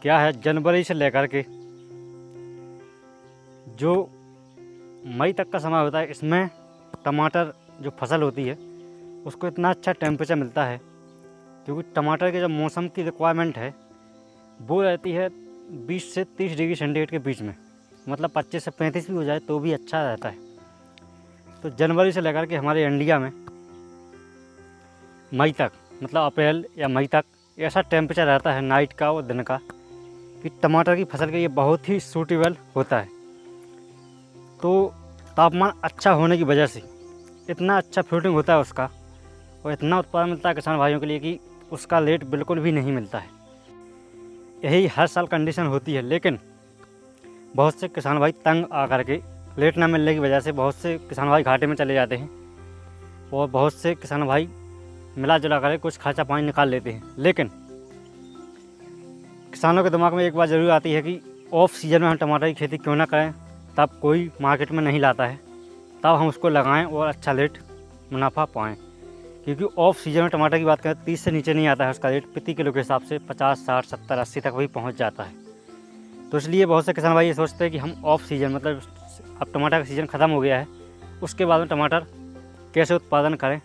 क्या है, जनवरी से लेकर के जो मई तक का समय होता है, इसमें टमाटर जो फसल होती है उसको इतना अच्छा टेम्परेचर मिलता है, क्योंकि टमाटर के जो मौसम की रिक्वायरमेंट है वो रहती है 20 से 30 डिग्री सेंटीग्रेड के बीच में, मतलब 25 से 35 भी हो जाए तो भी अच्छा रहता है। तो जनवरी से लेकर के हमारे इंडिया में मई तक, मतलब अप्रैल या मई तक ऐसा टेम्परेचर रहता है नाइट का और दिन का कि टमाटर की फसल के लिए बहुत ही सूटेबल होता है। तो तापमान अच्छा होने की वजह से इतना अच्छा फ्रूटिंग होता है उसका, और इतना उत्पादन मिलता है किसान भाइयों के लिए कि उसका रेट बिल्कुल भी नहीं मिलता है। यही हर साल कंडीशन होती है, लेकिन बहुत से किसान भाई तंग आकर के रेट ना मिलने की वजह से बहुत से किसान भाई घाटे में चले जाते हैं, और बहुत से किसान भाई मिला जुला कर कुछ खर्चा पानी निकाल लेते हैं। लेकिन किसानों के दिमाग में एक बात ज़रूर आती है कि ऑफ सीज़न में हम टमाटर की खेती क्यों ना करें, तब कोई मार्केट में नहीं लाता है, तब हम उसको लगाएं और अच्छा रेट मुनाफा पाएँ। क्योंकि ऑफ सीज़न में टमाटर की बात करें 30 से नीचे नहीं आता है उसका रेट, प्रति किलो के हिसाब से 50, 60, 70, 80 तक भी पहुंच जाता है। तो इसलिए बहुत से किसान भाई ये सोचते हैं कि हम ऑफ सीज़न, मतलब अब टमाटर का सीज़न ख़त्म हो गया है, उसके बाद में टमाटर कैसे उत्पादन करें।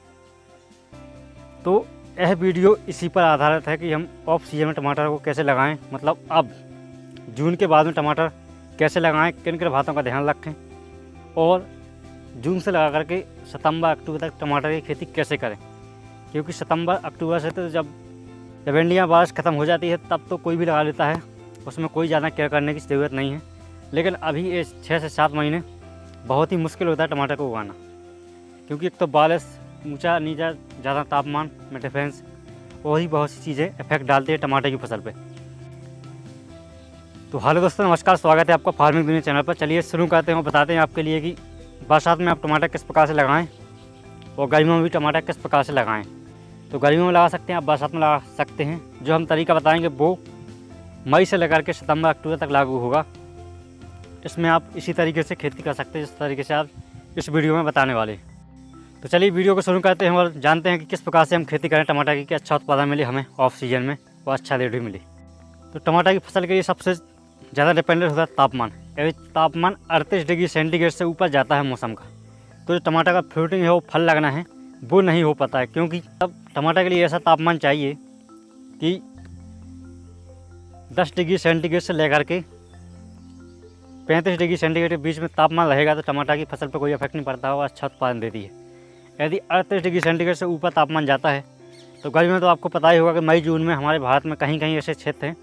तो यह वीडियो इसी पर आधारित है कि हम ऑफ सीज़न में टमाटर को कैसे लगाएं, मतलब अब जून के बाद में टमाटर कैसे लगाएं, किन किन बातों का ध्यान रखें, और जून से लगा करके सितंबर अक्टूबर तक टमाटर की खेती कैसे करें। क्योंकि सितंबर अक्टूबर से तो जब इंडिया में बारिश ख़त्म हो जाती है तब तो कोई भी लगा लेता है, उसमें कोई ज़्यादा केयर करने की ज़रूरत नहीं है। लेकिन अभी ये 6 से 7 महीने बहुत ही मुश्किल होता है टमाटर को उगाना, क्योंकि एक तो बारिश, ऊंचा नीचा, ज़्यादा तापमान में डिफरेंस, और ही बहुत सी चीज़ें इफेक्ट डालती है टमाटर की फसल पे। तो हेलो दोस्तों, नमस्कार, स्वागत है आपका फार्मिंग दुनिया चैनल पर। चलिए शुरू करते हैं और बताते हैं आपके लिए कि बरसात में आप टमाटर किस प्रकार से लगाएं और गर्मियों में भी टमाटर किस प्रकार से लगाएं। तो गर्मियों में लगा सकते हैं, आप बरसात में लगा सकते हैं। जो हम तरीका बताएंगे वो मई से लेकर के सितंबर अक्टूबर तक लागू होगा। इसमें आप इसी तरीके से खेती कर सकते हैं जिस तरीके से आप इस वीडियो में बताने वाले। तो चलिए वीडियो को शुरू करते हैं और जानते हैं कि किस प्रकार से हम खेती करें टमाटर की, कि अच्छा उत्पादन मिले हमें ऑफ सीजन में और अच्छा रेट भी मिले। तो टमाटर की फसल के लिए सबसे ज़्यादा डिपेंडेंट होता है तापमान। यदि तापमान 38 डिग्री सेंटीग्रेड से ऊपर जाता है मौसम का, तो जो टमाटर का फ्रूटिंग है वो फल लगना है वो नहीं हो पाता है। क्योंकि तब टमाटर के लिए ऐसा तापमान चाहिए कि 10 डिग्री सेंटीग्रेड से लेकर के 35 डिग्री सेंटीग्रेड के बीच में तापमान रहेगा तो टमाटर की फसल पर कोई इफेक्ट नहीं पड़ता और अच्छा उत्पादन देती है। यदि 38 डिग्री सेंटीग्रेड से ऊपर तापमान जाता है तो गर्मी में तो आपको पता ही होगा कि मई जून में हमारे भारत में कहीं कहीं ऐसे क्षेत्र हैं,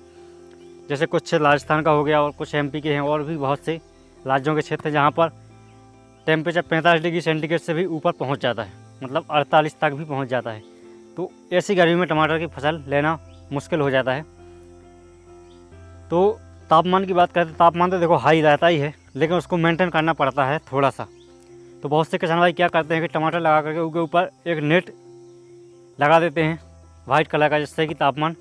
जैसे कुछ राजस्थान का हो गया और कुछ एमपी के हैं, और भी बहुत से राज्यों के क्षेत्र हैं जहाँ पर टेम्परेचर 45 डिग्री सेंटीग्रेड से भी ऊपर पहुँच जाता है, मतलब 48 तक भी पहुँच जाता है। तो ऐसी गर्मी में टमाटर की फसल लेना मुश्किल हो जाता है। तो तापमान की बात करें तो तापमान तो देखो हाई रहता ही है, लेकिन उसको मेंटेन करना पड़ता है थोड़ा सा। तो बहुत से किसान भाई क्या करते हैं कि टमाटर लगा करके उसके ऊपर एक नेट लगा देते हैं वाइट कलर का, जिससे कि तापमान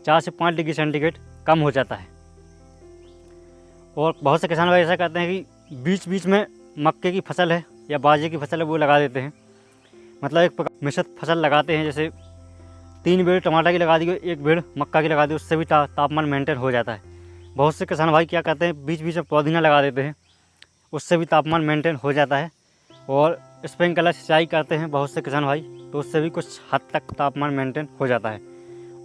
4 से 5 डिग्री सेंटीग्रेड कम हो जाता है। और बहुत से किसान भाई ऐसा करते हैं कि बीच बीच में मक्के की फसल है या बाजरे की फसल है वो लगा देते हैं, मतलब एक प्रकार मिश्रित फसल लगाते हैं। जैसे 3 बेड़ टमाटर की लगा दी, 1 बेड़ मक्का की लगा दी, उससे भी तापमान मेंटेन हो जाता है। बहुत से किसान भाई क्या करते हैं, बीच बीच में पुदीना लगा देते हैं, उससे भी तापमान मेंटेन हो जाता है। और स्प्रिंकलर सिंचाई करते हैं बहुत से किसान भाई, तो उससे भी कुछ हद तक तापमान मेंटेन हो जाता है।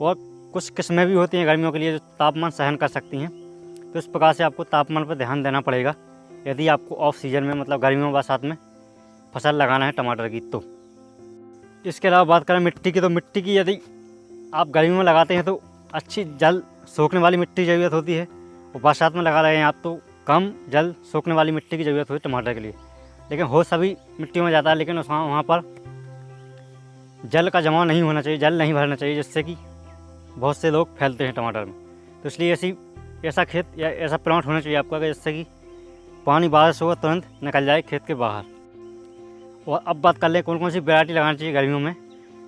और कुछ किस्में भी होती हैं गर्मियों के लिए जो तापमान सहन कर सकती हैं। तो इस प्रकार से आपको तापमान पर ध्यान देना पड़ेगा यदि आपको ऑफ सीजन में, मतलब गर्मियों बरसात में फसल लगाना है टमाटर की। तो इसके अलावा बात करें मिट्टी की, तो मिट्टी की यदि आप गर्मियों में लगाते हैं तो अच्छी जल सोखने वाली मिट्टी की ज़रूरत होती है, और बरसात में लगा रहे हैं आप तो कम जल सोखने वाली मिट्टी की ज़रूरत होती है टमाटर के लिए। लेकिन हो सभी मिट्टियों में जाता है, लेकिन वहाँ पर जल का जमाव नहीं होना चाहिए, जल नहीं भरना चाहिए, जिससे कि बहुत से लोग फैलते हैं टमाटर में। तो इसलिए ऐसा खेत या ऐसा प्लांट होना चाहिए आपका, जिससे कि पानी बारिश होगा तुरंत निकल जाए खेत के बाहर। और अब बात कर लें कौन कौन सी वैरायटी लगानी चाहिए गर्मियों में।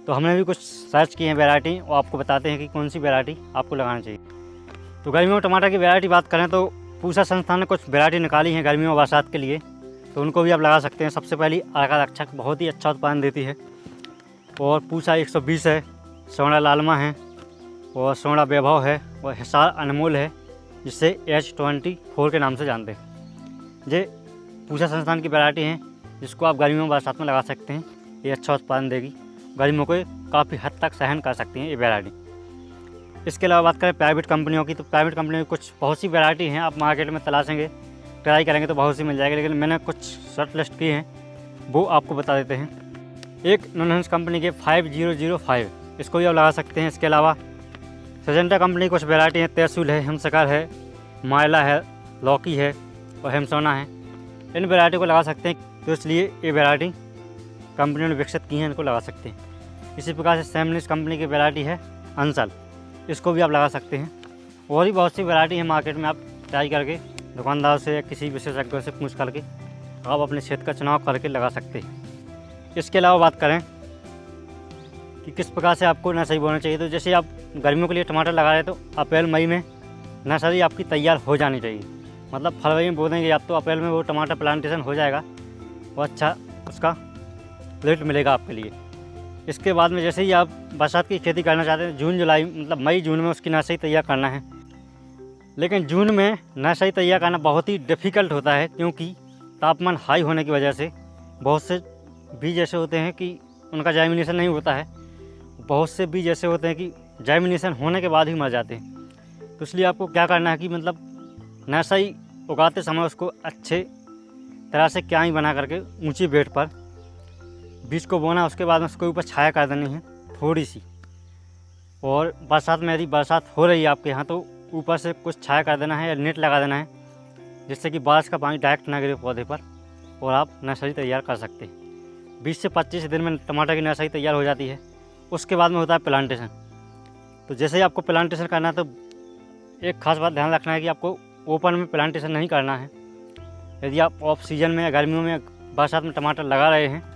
तो हमने भी कुछ सर्च की है वैरायटी, और आपको बताते हैं कि कौन सी वैरायटी आपको लगानी चाहिए। तो गर्मियों में टमाटर की वैरायटी बात करें तो पूसा संस्थान ने कुछ वैरायटी निकाली है गर्मियों और बरसात के लिए, तो उनको भी आप लगा सकते हैं। सबसे पहली अर्का रक्षक बहुत ही अच्छा उत्पादन देती है, और पूसा 120 है, सोना लालमा है, और सोना वैभव है, और हिसार अनमोल है, जिसे H24 के नाम से जानते हैं। ये पूसा संस्थान की वैरायटी है जिसको आप गर्मियों में बरसात में लगा सकते हैं। ये अच्छा उत्पादन देगी, गर्मियों को काफ़ी हद तक सहन कर सकती हैं ये वैरायटी। इसके अलावा बात करें प्राइवेट कंपनियों की, तो प्राइवेट कंपनियों की कुछ बहुत सी वैरायटी हैं, आप मार्केट में तलाशेंगे, ट्राई करेंगे तो बहुत सी मिल जाएगी, लेकिन मैंने कुछ शॉर्ट लिस्ट की हैं वो आपको बता देते हैं। एक नॉनहंस कंपनी के 5005, इसको भी आप लगा सकते हैं। इसके अलावा सजेंटा कंपनी की कुछ वैरायटी है, तहसूल है, हिमशकर है, मायला है, लौकी है और हेमसोना है। इन वैरायटी को लगा सकते हैं, तो इसलिए ये वैरायटी कंपनियों ने विकसित की हैं, इनको लगा सकते हैं। इसी प्रकार से सैमलिस कंपनी की वैरायटी है अंसल, इसको भी आप लगा सकते हैं। और भी बहुत सी वैरायटी है मार्केट में, आप ट्राई करके दुकानदार से या किसी विशेषज्ञ से पूछ करके आप अपने क्षेत्र का चुनाव करके लगा सकते हैं। इसके अलावा बात करें कि किस प्रकार से आपको नर्सरी बोना चाहिए, तो जैसे आप गर्मियों के लिए टमाटर लगा रहे हैं तो अप्रैल मई में नर्सरी आपकी तैयार हो जानी चाहिए। मतलब फरवरी में बो देंगे आप तो अप्रैल में वो टमाटर प्लांटेशन हो जाएगा और अच्छा उसका रेट मिलेगा आपके लिए। इसके बाद में जैसे ही आप बरसात की खेती करना चाहते हैं, जून जुलाई मतलब मई जून में उसकी नर्सरी तैयार करना है। लेकिन जून में नर्सरी तैयार करना बहुत ही डिफ़िकल्ट होता है, क्योंकि तापमान हाई होने की वजह से बहुत से बीज ऐसे होते हैं कि उनका जर्मिनेशन नहीं होता है। बहुत से बीज ऐसे होते हैं कि जर्मिनेशन होने के बाद ही मर जाते हैं। तो इसलिए आपको क्या करना है कि मतलब नर्सरी उगाते समय उसको अच्छे तरह से क्याई बना करके ऊंची बेड पर बीज को बोना, उसके बाद में उसके ऊपर छाया कर देनी है थोड़ी सी। और बरसात में यदि बरसात हो रही है आपके यहाँ तो ऊपर से कुछ छाया कर देना है या नेट लगा देना है, जिससे कि बारिश का पानी डायरेक्ट ना गिरे पौधे पर और आप नर्सरी तैयार कर सकते हैं। 20 से 25 दिन में टमाटर की नर्सरी तैयार हो जाती है। उसके बाद में होता है प्लांटेशन। तो जैसे ही आपको प्लांटेशन करना है तो एक खास बात ध्यान रखना है कि आपको ओपन में प्लांटेशन नहीं करना है। यदि आप ऑफ सीजन में या गर्मियों में बरसात में टमाटर लगा रहे हैं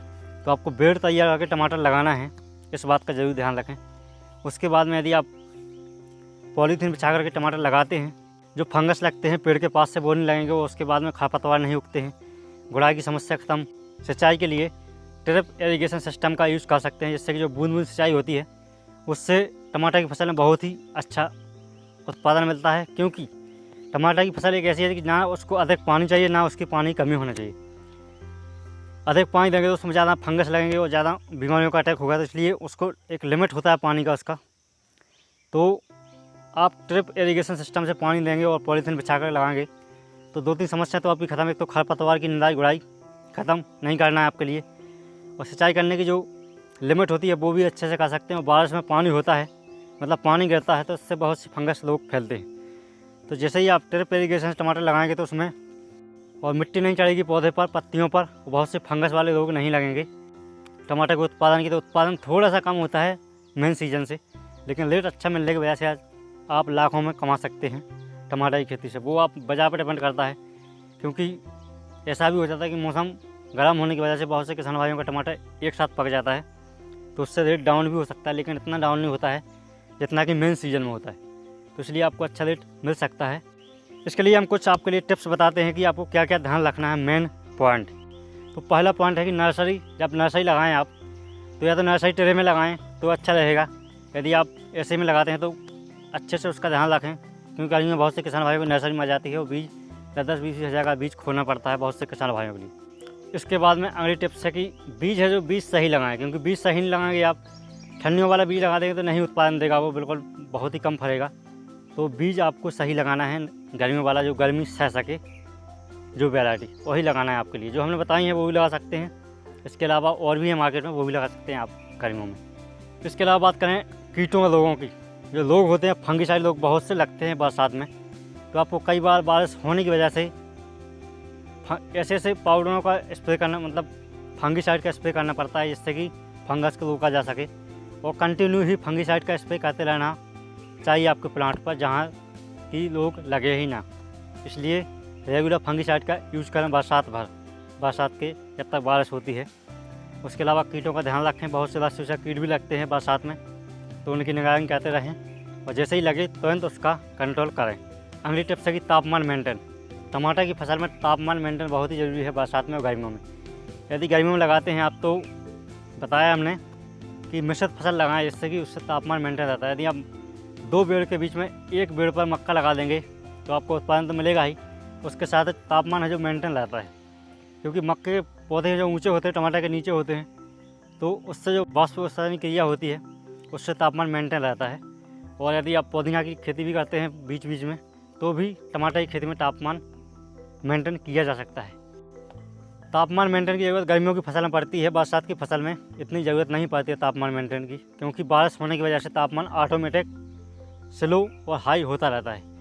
तो आपको बेड तैयार करके टमाटर लगाना है, इस बात का ज़रूर ध्यान रखें। उसके बाद में यदि आप पॉलीथीन बिछा करके टमाटर लगाते हैं, जो फंगस लगते हैं पेड़ के पास से वो नहीं लगेंगे, वो उसके बाद में खरपतवार नहीं उगते हैं, गुड़ाई की समस्या खत्म। सिंचाई के लिए ड्रिप इरिगेशन सिस्टम का यूज़ कर सकते हैं, जिससे कि जो बूंद बूंद सिंचाई होती है उससे टमाटर की फसल में बहुत ही अच्छा उत्पादन मिलता है। क्योंकि टमाटर की फसल एक ऐसी है कि ना उसको अधिक पानी चाहिए ना उसकी पानी की कमी होना चाहिए। अधिक पानी देंगे तो उसमें ज़्यादा फंगस लगेंगे और ज़्यादा बीमारियों का अटैक होगा, तो इसलिए उसको एक लिमिट होता है पानी का उसका। तो आप ड्रिप इरिगेशन सिस्टम से पानी देंगे और पॉलीथीन बिछा कर लगाएंगे तो 2-3 समस्या तो आपकी ख़त्म। एक तो खरपतवार की निंदाई गुड़ाई ख़त्म नहीं करना है आपके लिए, और सिंचाई करने की जो लिमिट होती है वो भी अच्छे से कर सकते हैं। और बारिश में पानी होता है, मतलब पानी गिरता है, तो इससे बहुत सी फंगस लोग फैलते हैं। तो जैसे ही आप ड्रिप इरिगेशन से टमाटर लगाएंगे तो उसमें और मिट्टी नहीं चढ़ेगी पौधे पर, पत्तियों पर, बहुत से फंगस वाले रोग नहीं लगेंगे। टमाटर के उत्पादन की तो उत्पादन थोड़ा सा कम होता है मेन सीजन से, लेकिन रेट अच्छा मिलने की वजह से आज आप लाखों में कमा सकते हैं टमाटर की खेती से। वो आप बाज़ार पर डिपेंड करता है, क्योंकि ऐसा भी हो जाता है कि मौसम गर्म होने की वजह से बहुत से किसान भाइयों का टमाटर एक साथ पक जाता है, तो उससे रेट डाउन भी हो सकता है, लेकिन इतना डाउन नहीं होता है जितना कि मेन सीजन में होता है। तो इसलिए आपको अच्छा रेट मिल सकता है। इसके लिए हम कुछ आपके लिए टिप्स बताते हैं कि आपको क्या क्या ध्यान रखना है, मेन पॉइंट। तो पहला पॉइंट है कि नर्सरी, जब नर्सरी लगाएं आप तो या तो नर्सरी ट्रे में लगाएं तो अच्छा रहेगा। यदि आप ऐसे में लगाते हैं तो अच्छे से उसका ध्यान रखें, क्योंकि गर्मी में बहुत से किसान भाइयों को नर्सरी में आ जाती है और बीज 10-20 हज़ार का बीज खोना पड़ता है बहुत से किसान भाइयों के लिए। इसके बाद में अगली टिप्स है कि बीज है जो बीज सही लगाएं, क्योंकि बीज सही नहीं लगाएंगे आप, ठंडियों वाला बीज लगा देंगे तो नहीं उत्पादन देगा, वो बिल्कुल बहुत ही कम फलेगा। तो बीज आपको सही लगाना है, गर्मियों वाला जो गर्मी सह सके जो वैरायटी वही लगाना है आपके लिए। जो हमने बताई है वो भी लगा सकते हैं। इसके अलावा और भी है मार्केट में, वो भी लगा सकते हैं आप गर्मियों में। इसके अलावा बात करें कीटों और रोगों की, जो लोग होते हैं फंगिसाइड लोग बहुत से लगते हैं बरसात में, तो आपको कई बार बारिश होने की वजह से ऐसे ऐसे पाउडरों का स्प्रे करना, मतलब फंगिसाइड का स्प्रे करना पड़ता है, जिससे कि फंगस को रोका जा सके। और कंटिन्यू ही फंगिसाइड का स्प्रे करते रहना चाहिए आपके प्लांट पर, जहाँ कि लोग लगे ही ना। इसलिए रेगुलर फंगिसाइड का यूज़ करें बरसात के जब तक बारिश होती है। उसके अलावा कीटों का ध्यान रखें, बहुत से लास्ट कीट भी लगते हैं बरसात में, तो उनकी निगरानी करते रहें और जैसे ही लगे तुरंत उसका कंट्रोल करें। अगली टिप्स है कि तापमान मेंटेन। टमाटर की फसल में तापमान मेंटेन बहुत ही ज़रूरी है बरसात में और गर्मियों में। यदि गर्मियों में लगाते हैं आप तो बताया हमने कि मिश्रित फसल लगाएं, जिससे कि उससे तापमान मेंटेन रहता है। यदि आप 2 पेड़ के बीच में एक पेड़ पर मक्का लगा देंगे तो आपको उत्पादन तो मिलेगा ही, उसके साथ तापमान है जो मेंटेन रहता है, क्योंकि मक्के के पौधे जो ऊंचे होते हैं टमाटर के नीचे होते हैं, तो उससे जो वाष्पोत्सर्जन क्रिया होती है उससे तापमान मेंटेन रहता है। और यदि आप पुदीना की खेती भी करते हैं बीच बीच में, तो भी टमाटर की खेती में तापमान मेंटेन किया जा सकता है। तापमान मेंटेन की ज़रूरत गर्मियों की फसल में पड़ती है, बरसात की फसल में इतनी ज़रूरत नहीं पड़ती है तापमान मेंटेन की, क्योंकि बारिश होने की वजह से तापमान ऑटोमेटिक स्लो और हाई होता रहता है।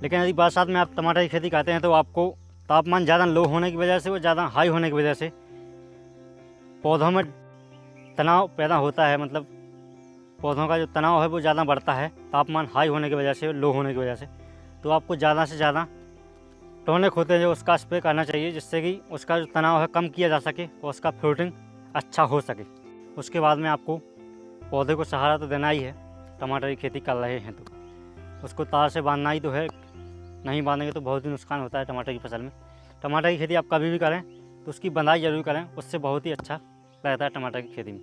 लेकिन यदि बरसात में आप टमाटर की खेती करते हैं तो आपको तापमान ज़्यादा लो होने की वजह से और ज़्यादा हाई होने की वजह से पौधों में तनाव पैदा होता है, मतलब पौधों का जो तनाव है वो ज़्यादा बढ़ता है तापमान हाई होने की वजह से, लो होने की वजह से। तो आपको ज़्यादा से ज़्यादा टॉनिक होते हैं जो उसका स्प्रे करना चाहिए, जिससे कि उसका जो तनाव है कम किया जा सके और उसका फ्रूटिंग अच्छा हो सके। उसके बाद में आपको पौधे को सहारा तो देना ही है, टमाटर की खेती कर रहे हैं तो उसको तार से बांधना ही तो है, नहीं बांधेंगे तो बहुत ही नुकसान होता है टमाटर की फसल में। टमाटर की खेती आप कभी भी करें तो उसकी बंधाई ज़रूर करें, उससे बहुत ही अच्छा रहता है टमाटर की खेती में।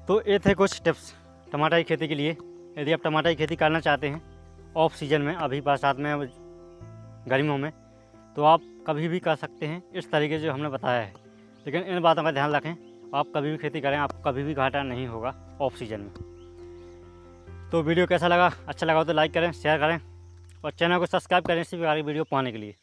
तो ये थे कुछ टिप्स टमाटर की खेती के लिए। यदि आप टमाटर की खेती करना चाहते हैं ऑफ सीजन में, अभी बरसात में, गर्मियों में, तो आप कभी भी कर सकते हैं इस तरीके से जो हमने बताया है। लेकिन इन बातों का ध्यान रखें, आप कभी भी खेती करें, आपको कभी भी घाटा नहीं होगा ऑफ सीजन में। तो वीडियो कैसा लगा? अच्छा लगा हो तो लाइक करें, शेयर करें और चैनल को सब्सक्राइब करें इसी प्रकार की वीडियो पाने के लिए।